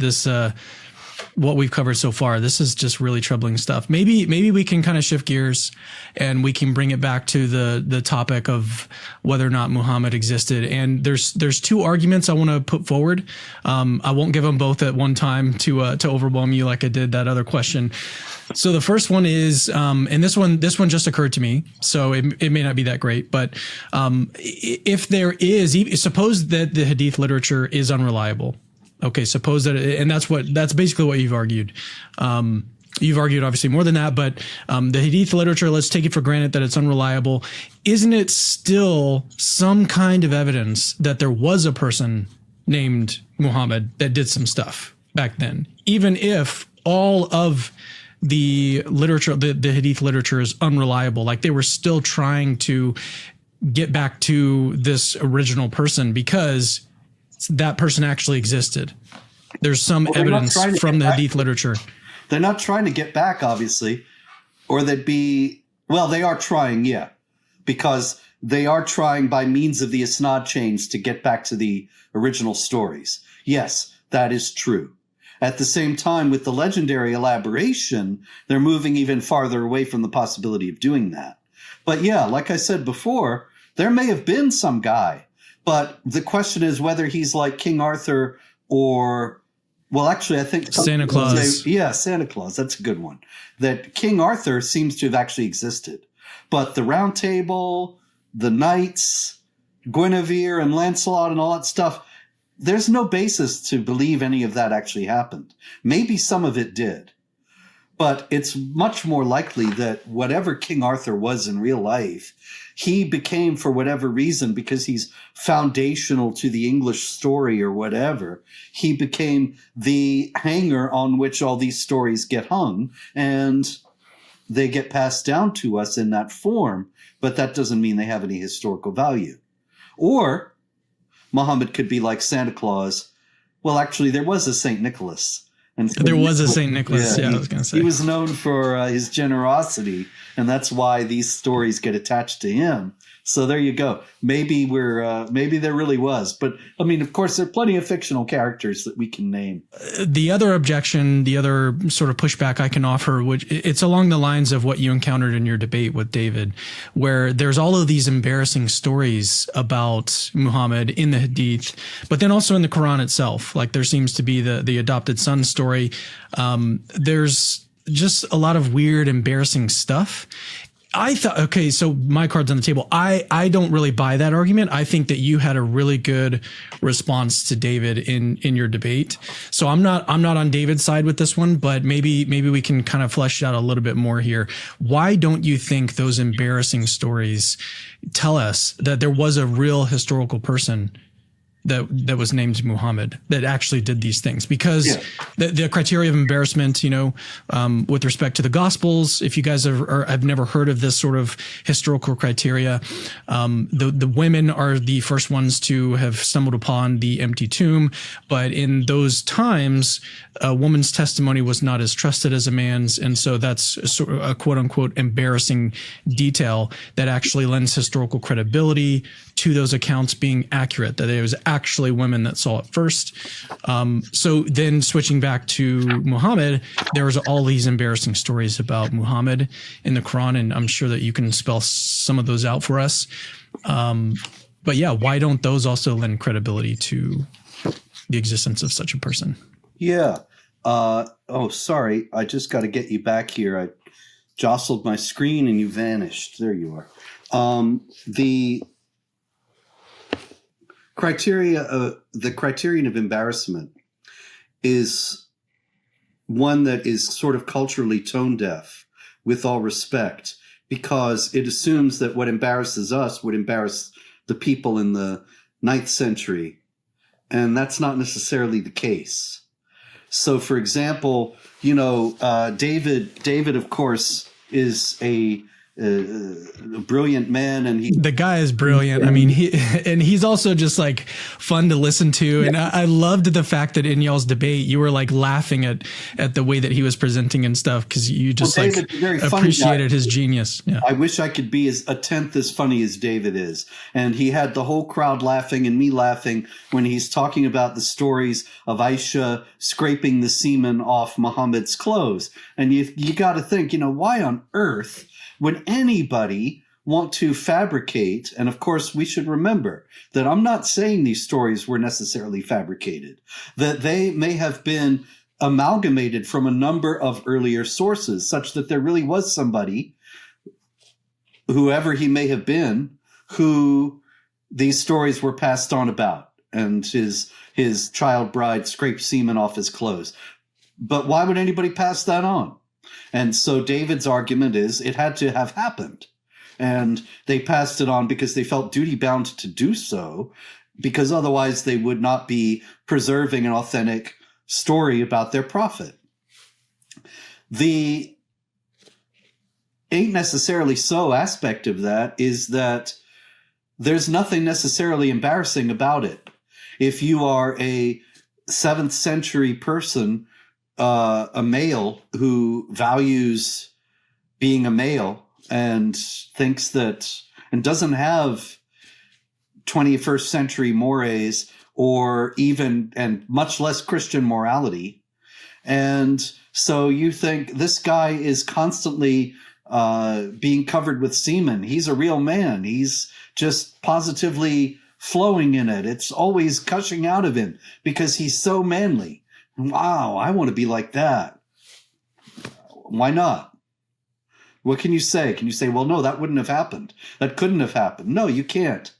what we've covered so far, this is just really troubling stuff. Maybe we can kind of shift gears and we can bring it back to the topic of whether or not Muhammad existed. And there's two arguments I want to put forward. I won't give them both at one time to overwhelm you like I did that other question. So the first one is, and this one just occurred to me, so it may not be that great, but if there is, suppose that the Hadith literature is unreliable. Okay, suppose that, and that's basically what you've argued. You've argued obviously more than that, but the Hadith literature, let's take it for granted that it's unreliable. Isn't it still some kind of evidence that there was a person named Muhammad that did some stuff back then, even if all of the literature, the Hadith literature is unreliable? Like, they were still trying to get back to this original person because that person actually existed. There's some evidence from the Hadith literature. They're not trying to get back, obviously, or they are trying, yeah, because they are trying by means of the isnad chains to get back to the original stories. Yes, that is true. At the same time, with the legendary elaboration, they're moving even farther away from the possibility of doing that. But yeah, like I said before, there may have been some guy, but the question is whether he's like King Arthur or, well, actually, I think Santa Claus. Santa Claus. That's a good one. That King Arthur seems to have actually existed. But the Round Table, the knights, Guinevere and Lancelot and all that stuff, there's no basis to believe any of that actually happened. Maybe some of it did. But it's much more likely that whatever King Arthur was in real life, he became, for whatever reason, because he's foundational to the English story or whatever, he became the hanger on which all these stories get hung, and they get passed down to us in that form, but that doesn't mean they have any historical value. Or Muhammad could be like Santa Claus. Well, actually, there was a St. Nicholas. And so there was a St. Nicholas, I was going to say. He was known for his generosity, and that's why these stories get attached to him. So there you go. Maybe maybe there really was, but I mean, of course, there are plenty of fictional characters that we can name. The other objection, the other sort of pushback I can offer, which it's along the lines of what you encountered in your debate with David, where there's all of these embarrassing stories about Muhammad in the Hadith, but then also in the Quran itself. Like there seems to be the adopted son story. There's just a lot of weird, embarrassing stuff. I thought, okay, so my card's on the table. I don't really buy that argument. I think that you had a really good response to David in your debate. So I'm not on David's side with this one, but maybe we can kind of flesh it out a little bit more here. Why don't you think those embarrassing stories tell us that there was a real historical person that was named Muhammad that actually did these things? Because the criteria of embarrassment, with respect to the Gospels, if you guys have never heard of this sort of historical criteria, the women are the first ones to have stumbled upon the empty tomb. But in those times, a woman's testimony was not as trusted as a man's. And so that's sort of a quote unquote embarrassing detail that actually lends historical credibility to those accounts being accurate, that it was actually women that saw it first. So then switching back to Muhammad, there was all these embarrassing stories about Muhammad in the Quran, and I'm sure that you can spell some of those out for us. But yeah, why don't those also lend credibility to the existence of such a person? Yeah. Sorry. I just got to get you back here. I jostled my screen and you vanished. There you are. The criterion of embarrassment is one that is sort of culturally tone deaf, with all respect, because it assumes that what embarrasses us would embarrass the people in the 9th century. And that's not necessarily the case. So, for example, David, of course, is a brilliant man, and the guy is brilliant. I mean, he's also just like fun to listen to. And I loved the fact that in y'all's debate, you were like laughing at the way that he was presenting and stuff, because you just appreciated his genius. Yeah. I wish I could be a tenth as funny as David is. And he had the whole crowd laughing and me laughing when he's talking about the stories of Aisha scraping the semen off Muhammad's clothes. And you got to think, why on earth would anybody want to fabricate? And of course, we should remember that I'm not saying these stories were necessarily fabricated, that they may have been amalgamated from a number of earlier sources, such that there really was somebody, whoever he may have been, who these stories were passed on about, and his child bride scraped semen off his clothes. But why would anybody pass that on? And so David's argument is it had to have happened. And they passed it on because they felt duty-bound to do so, because otherwise they would not be preserving an authentic story about their prophet. The ain't necessarily so aspect of that is that there's nothing necessarily embarrassing about it. If you are a 7th century person, a male who values being a male and thinks that, and doesn't have 21st century mores or even, and much less Christian morality. And so you think this guy is constantly being covered with semen. He's a real man. He's just positively flowing in it. It's always gushing out of him because he's so manly. Wow, I want to be like that. Why not? What can you say? Can you say, well, no, that wouldn't have happened. That couldn't have happened. No, you can't.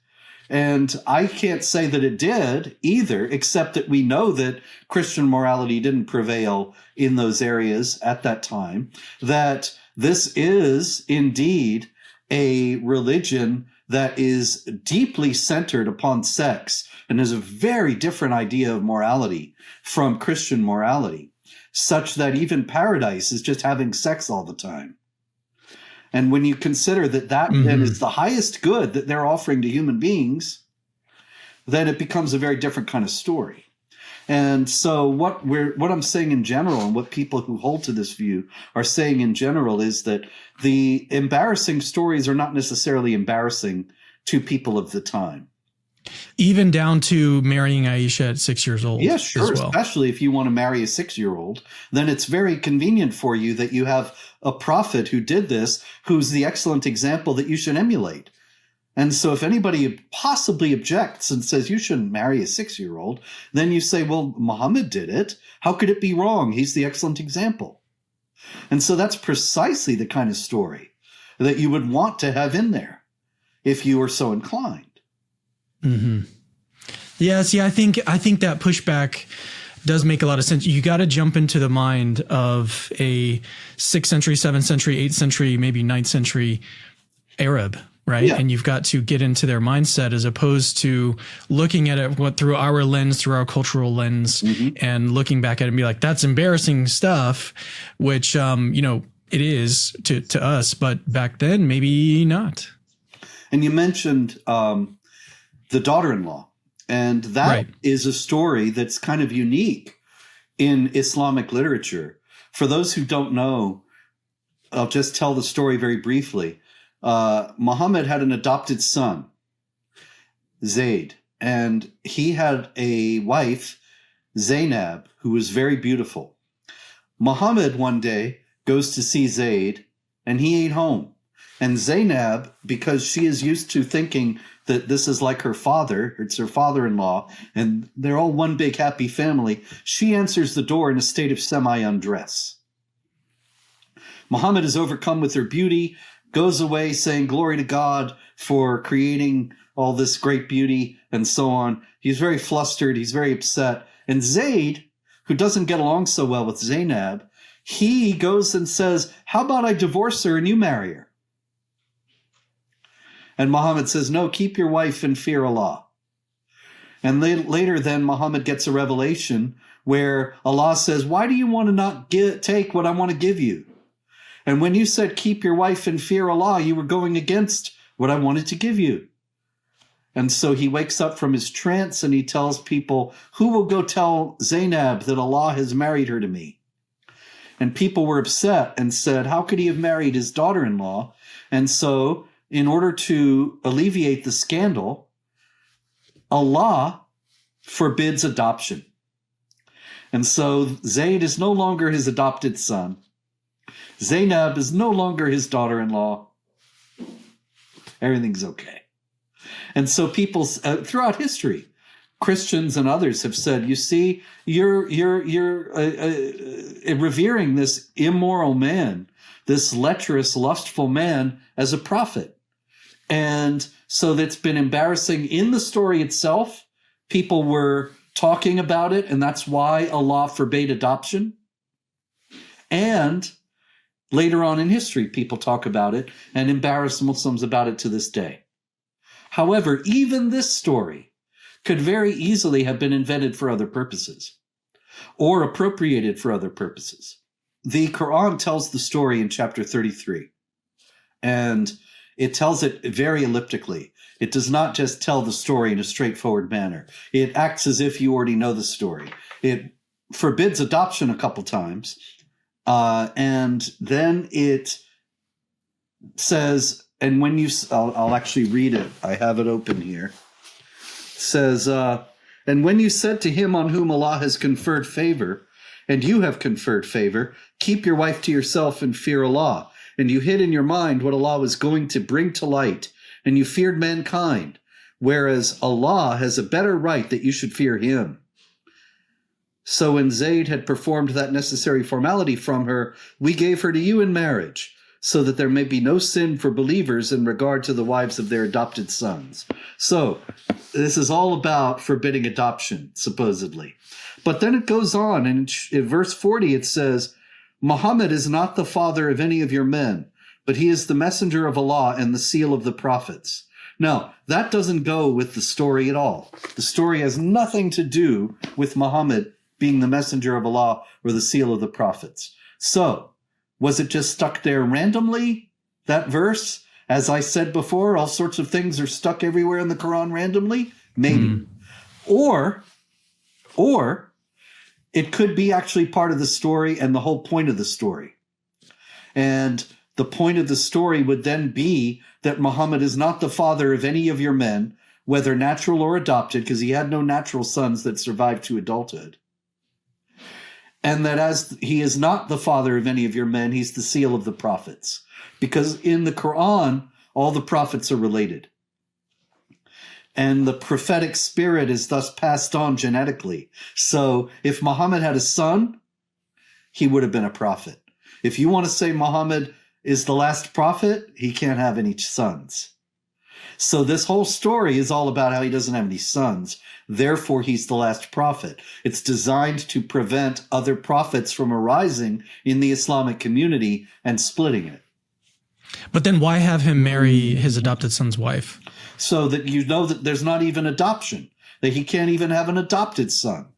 And I can't say that it did either, except that we know that Christian morality didn't prevail in those areas at that time, that this is indeed a religion that is deeply centered upon sex and has a very different idea of morality from Christian morality, such that even paradise is just having sex all the time. And when you consider that then is the highest good that they're offering to human beings, then it becomes a very different kind of story. And so what I'm saying in general, and what people who hold to this view are saying in general, is that the embarrassing stories are not necessarily embarrassing to people of the time. Even down to marrying Aisha at 6 years old. Yeah, sure. As well. Especially if you want to marry a 6-year-old, then it's very convenient for you that you have a prophet who did this, who's the excellent example that you should emulate. And so if anybody possibly objects and says you shouldn't marry a 6-year-old, then you say, well, Muhammad did it. How could it be wrong? He's the excellent example. And so that's precisely the kind of story that you would want to have in there if you were so inclined. Mm-hmm. Yeah, see, I think that pushback does make a lot of sense. You got to jump into the mind of a 6th century, 7th century, 8th century, maybe 9th century Arab, right? Yeah. And you've got to get into their mindset as opposed to looking at it through our lens, through our cultural lens, and looking back at it and be like, that's embarrassing stuff, which, it is to us, but back then, maybe not. And you mentioned the daughter-in-law, and that is a story that's kind of unique in Islamic literature. For those who don't know, I'll just tell the story very briefly. Muhammad had an adopted son, Zayd, and he had a wife, Zainab, who was very beautiful. Muhammad one day goes to see Zayd, and he ain't home. And Zainab, because she is used to thinking that this is like her father, it's her father-in-law, and they're all one big happy family, she answers the door in a state of semi-undress. Muhammad is overcome with her beauty, goes away saying, glory to God for creating all this great beauty, and so on. He's very flustered, he's very upset. And Zayd, who doesn't get along so well with Zainab, he goes and says, how about I divorce her and you marry her? And Muhammad says, no, keep your wife and fear Allah. And later then Muhammad gets a revelation where Allah says, why do you want to not take what I want to give you? And when you said keep your wife and fear Allah, you were going against what I wanted to give you. And so he wakes up from his trance and he tells people, who will go tell Zainab that Allah has married her to me? And people were upset and said, how could he have married his daughter-in-law? And so in order to alleviate the scandal, Allah forbids adoption. And so Zayd is no longer his adopted son. Zainab is no longer his daughter-in-law. Everything's okay. And so people throughout history, Christians and others have said, you see, you're revering this immoral man, this lecherous, lustful man as a prophet. And so that's been embarrassing in the story itself. People were talking about it, and that's why Allah forbade adoption. And later on in history, people talk about it and embarrass Muslims about it to this day. However, even this story could very easily have been invented for other purposes or appropriated for other purposes. The Quran tells the story in chapter 33, and it tells it very elliptically. It does not just tell the story in a straightforward manner. It acts as if you already know the story. It forbids adoption a couple times, and then it says, and when you, I'll actually read it. I have it open here. It says, and when you said to him on whom Allah has conferred favor, and you have conferred favor, keep your wife to yourself and fear Allah. And you hid in your mind what Allah was going to bring to light, and you feared mankind, whereas Allah has a better right that you should fear him. So when Zayd had performed that necessary formality from her, we gave her to you in marriage, so that there may be no sin for believers in regard to the wives of their adopted sons. So this is all about forbidding adoption, supposedly. But then it goes on, and in verse 40 it says, Muhammad is not the father of any of your men, but he is the messenger of Allah and the seal of the prophets. Now, that doesn't go with the story at all. The story has nothing to do with Muhammad being the messenger of Allah or the seal of the prophets. So, was it just stuck there randomly, that verse? As I said before, all sorts of things are stuck everywhere in the Quran randomly? Maybe. Or it could be actually part of the story and the whole point of the story. And the point of the story would then be that Muhammad is not the father of any of your men, whether natural or adopted, because he had no natural sons that survived to adulthood. And that as he is not the father of any of your men, he's the seal of the prophets. Because in the Quran, all the prophets are related. And the prophetic spirit is thus passed on genetically. So if Muhammad had a son, he would have been a prophet. If you want to say Muhammad is the last prophet, he can't have any sons. So this whole story is all about how he doesn't have any sons. Therefore, he's the last prophet. It's designed to prevent other prophets from arising in the Islamic community and splitting it. But then why have him marry his adopted son's wife? So that you know that there's not even adoption, that he can't even have an adopted son.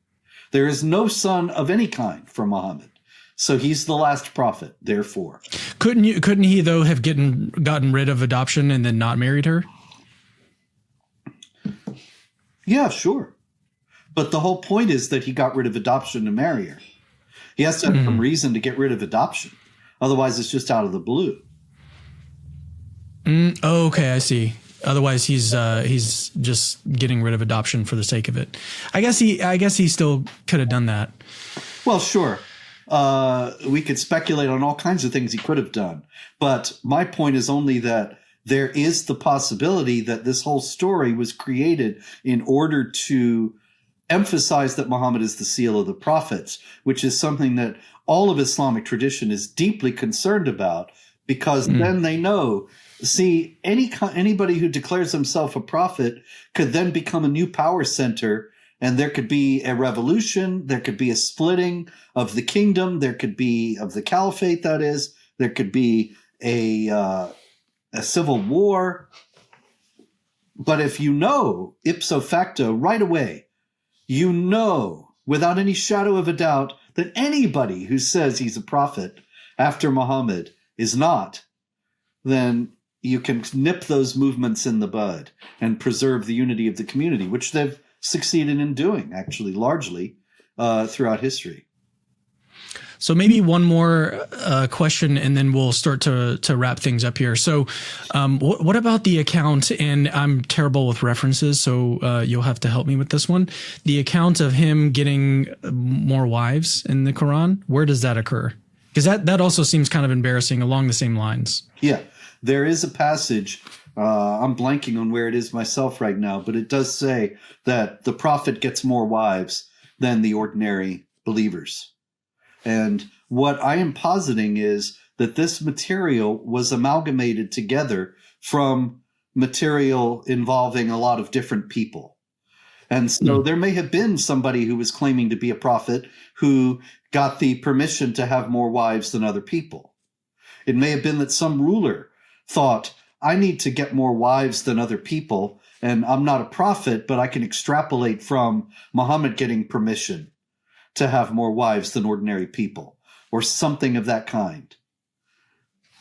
There is no son of any kind for Muhammad. So he's the last prophet, therefore. Couldn't he though have gotten rid of adoption and then not married her? Yeah, sure. But the whole point is that he got rid of adoption to marry her. He has to have some reason to get rid of adoption. Otherwise, it's just out of the blue. Oh, okay, I see. Otherwise, he's just getting rid of adoption for the sake of it. I guess he still could have done that. Well, sure. We could speculate on all kinds of things he could have done. But my point is only that there is the possibility that this whole story was created in order to emphasize that Muhammad is the seal of the prophets, which is something that all of Islamic tradition is deeply concerned about, because then they know, see, anybody who declares himself a prophet could then become a new power center, and there could be a revolution, there could be a splitting of the kingdom, there could be of the caliphate, that is, there could be a civil war. But if you know ipso facto right away, you know without any shadow of a doubt that anybody who says he's a prophet after Muhammad is not, then you can nip those movements in the bud and preserve the unity of the community, which they've succeeded in doing, actually, largely throughout history. So maybe one more question, and then we'll start to wrap things up here. So what about the account, and I'm terrible with references, so you'll have to help me with this one. The account of him getting more wives in the Quran, where does that occur? Because that also seems kind of embarrassing along the same lines. Yeah, there is a passage, I'm blanking on where it is myself right now, but it does say that the prophet gets more wives than the ordinary believers. And what I am positing is that this material was amalgamated together from material involving a lot of different people. And so there may have been somebody who was claiming to be a prophet who got the permission to have more wives than other people. It may have been that some ruler thought, I need to get more wives than other people, and I'm not a prophet, but I can extrapolate from Muhammad getting permission to have more wives than ordinary people, or something of that kind.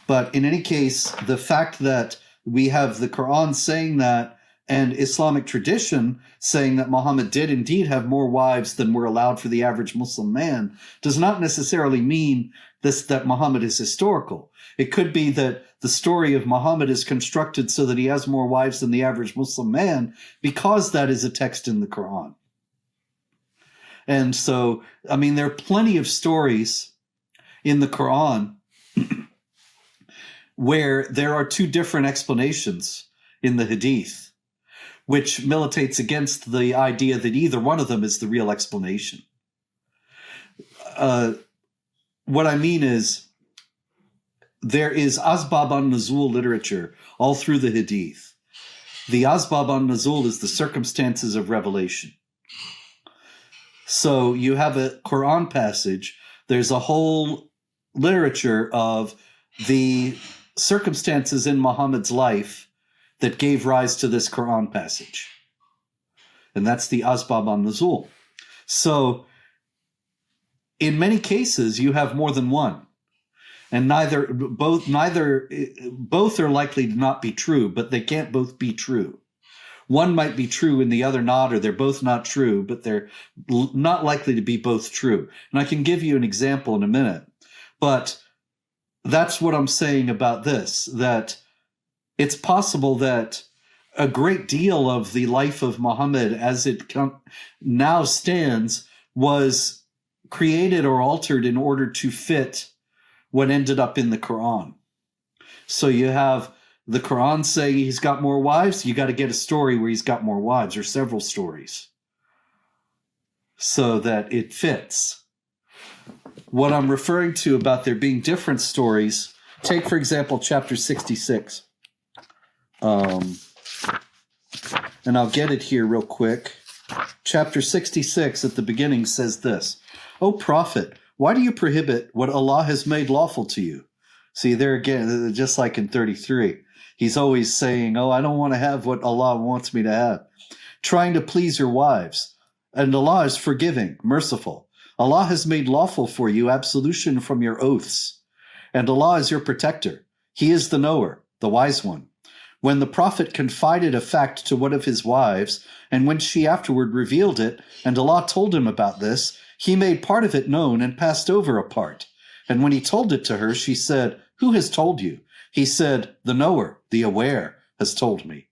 But in any case, the fact that we have the Quran saying that, and Islamic tradition saying that Muhammad did indeed have more wives than were allowed for the average Muslim man, does not necessarily mean that Muhammad is historical. It could be that the story of Muhammad is constructed so that he has more wives than the average Muslim man, because that is a text in the Quran. And so, I mean, there are plenty of stories in the Quran where there are two different explanations in the Hadith, which militates against the idea that either one of them is the real explanation. What I mean is, there is Asbab an-Nuzul literature all through the Hadith. The Asbab an-Nuzul is the circumstances of revelation. So you have a Quran passage, there's a whole literature of the circumstances in Muhammad's life that gave rise to this Quran passage. And that's the Asbab an-Nuzul. So in many cases, you have more than one. And both are likely to not be true, but they can't both be true. One might be true and the other not, or they're both not true, but they're not likely to be both true. And I can give you an example in a minute. But that's what I'm saying about this, that it's possible that a great deal of the life of Muhammad as it now stands was created or altered in order to fit what ended up in the Quran. So you have the Quran saying he's got more wives, you got to get a story where he's got more wives, or several stories, so that it fits. What I'm referring to about there being different stories, take, for example, chapter 66. And I'll get it here real quick. Chapter 66 at the beginning says this: "O Prophet, why do you prohibit what Allah has made lawful to you?" See, there again, just like in 33, he's always saying, oh, I don't want to have what Allah wants me to have. Trying to please your wives. And Allah is forgiving, merciful. Allah has made lawful for you absolution from your oaths. And Allah is your protector. He is the knower, the wise one. When the Prophet confided a fact to one of his wives, and when she afterward revealed it, and Allah told him about this, he made part of it known and passed over a part. And when he told it to her, she said, "Who has told you?" He said, "The knower, the aware, has told me."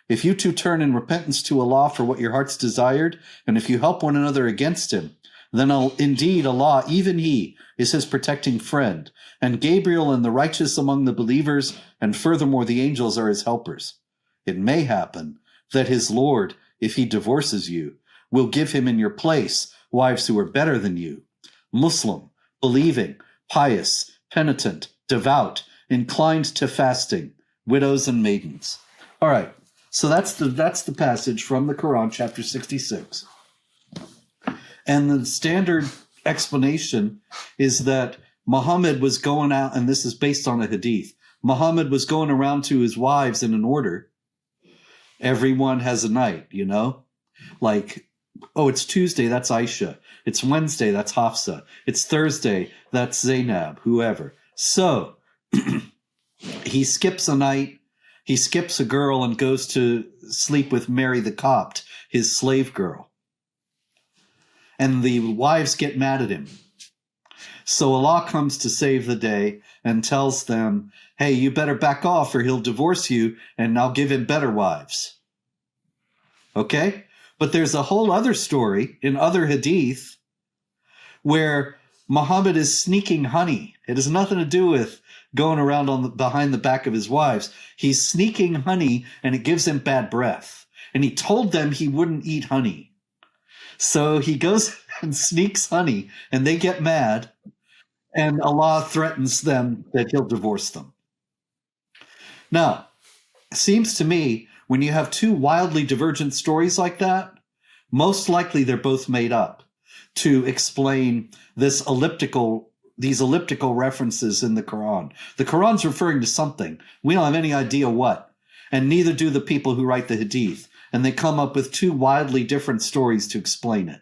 If you two turn in repentance to Allah for what your hearts desired, and if you help one another against him, then indeed Allah, even he, is his protecting friend, and Gabriel and the righteous among the believers, and furthermore the angels are his helpers. It may happen that his Lord, if he divorces you, will give him in your place wives who are better than you, Muslim, believing, pious, penitent, devout, inclined to fasting, widows and maidens. All right, so that's the passage from the Quran, chapter 66. And the standard explanation is that Muhammad was going out, and this is based on a hadith, Muhammad was going around to his wives in an order. Everyone has a night, you know? Like, oh, it's Tuesday, that's Aisha. It's Wednesday, that's Hafsa. It's Thursday, that's Zainab, whoever. So he skips a night, he skips a girl and goes to sleep with Mary the Copt, his slave girl. And the wives get mad at him. So Allah comes to save the day and tells them, hey, you better back off or he'll divorce you and I'll give him better wives. Okay? But there's a whole other story in other hadith where Muhammad is sneaking honey. It has nothing to do with going around behind the back of his wives. He's sneaking honey and it gives him bad breath. And he told them he wouldn't eat honey. So he goes and sneaks honey and they get mad and Allah threatens them that he'll divorce them. Now, it seems to me when you have two wildly divergent stories like that, most likely they're both made up to explain these elliptical references in the Quran. The Quran's referring to something. We don't have any idea what, and neither do the people who write the hadith. And they come up with two wildly different stories to explain it.